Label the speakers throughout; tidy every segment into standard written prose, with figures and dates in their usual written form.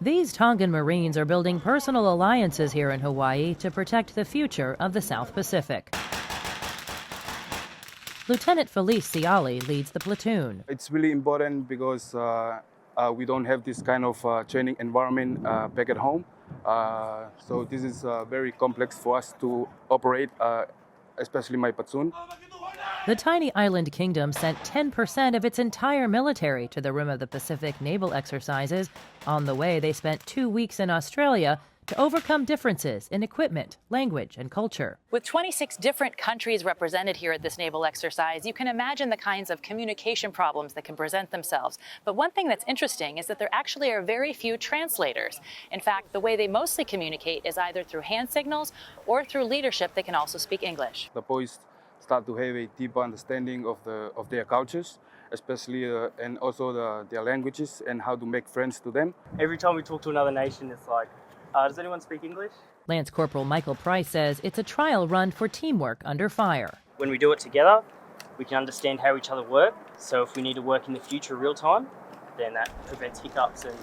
Speaker 1: These Tongan Marines are building personal alliances here in Hawaii to protect the future of the South Pacific. Lieutenant Filise Siale leads the platoon.
Speaker 2: It's really important because we don't have this kind of training environment back at home. So this is very complex for us to operate, especially my platoon.
Speaker 1: The tiny island kingdom sent 10% of its entire military to the rim of the Pacific naval exercises. On the way, they spent 2 weeks in Australia to overcome differences in equipment, language, and culture.
Speaker 3: With 26 different countries represented here at this naval exercise, you can imagine the kinds of communication problems that can present themselves. But one thing that's interesting is that there actually are very few translators. In fact, the way they mostly communicate is either through hand signals or through leadership that can also speak English.
Speaker 2: The boys start to have a deeper understanding of their cultures, especially and also their languages and how to make friends to them.
Speaker 4: Every time we talk to another nation, it's like, does anyone speak English?
Speaker 1: Lance Corporal Michael Price says it's a trial run for teamwork under fire.
Speaker 4: When we do it together, we can understand how each other work. So if we need to work in the future real time, then that prevents hiccups and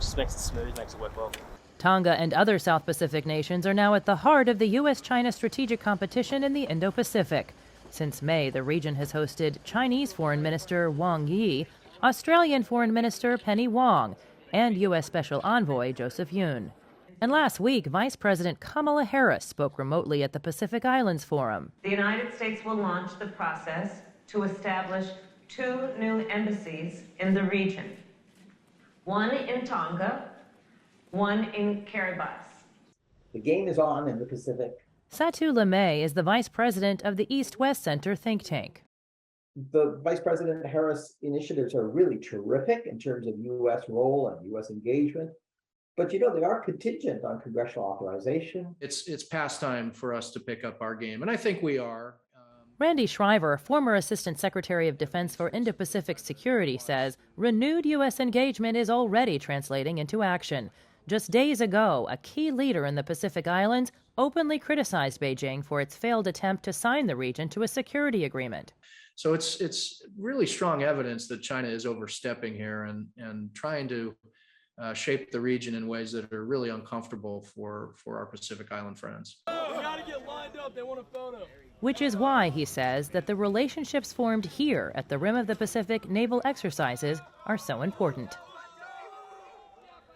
Speaker 4: just makes it smooth, makes it work well.
Speaker 1: Tonga and other South Pacific nations are now at the heart of the U.S.-China strategic competition in the Indo-Pacific. Since May, the region has hosted Chinese Foreign Minister Wang Yi, Australian Foreign Minister Penny Wong, and U.S. Special Envoy Joseph Yun. And last week, Vice President Kamala Harris spoke remotely at the Pacific Islands Forum.
Speaker 5: The United States will launch the process to establish 2 new embassies in the region, one in Tonga, one in Kiribati.
Speaker 6: The game is on in the Pacific.
Speaker 1: Satu Lemay is the vice president of the East-West Center think tank.
Speaker 6: The Vice President Harris initiatives are really terrific in terms of U.S. role and U.S. engagement. But, you know, they are contingent on congressional authorization.
Speaker 7: It's past time for us to pick up our game, and I think we are.
Speaker 1: Randy Shriver, former Assistant Secretary of Defense for Indo-Pacific Security, says renewed U.S. engagement is already translating into action. Just days ago, a key leader in the Pacific Islands openly criticized Beijing for its failed attempt to sign the region to a security agreement.
Speaker 7: So it's really strong evidence that China is overstepping here and trying to shape the region in ways that are really uncomfortable for our Pacific Island friends.
Speaker 8: We gotta get lined up. They want a photo.
Speaker 1: Which is why, he says, that the relationships formed here at the rim of the Pacific naval exercises are so important.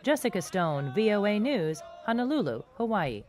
Speaker 1: Jessica Stone, VOA News, Honolulu, Hawaii.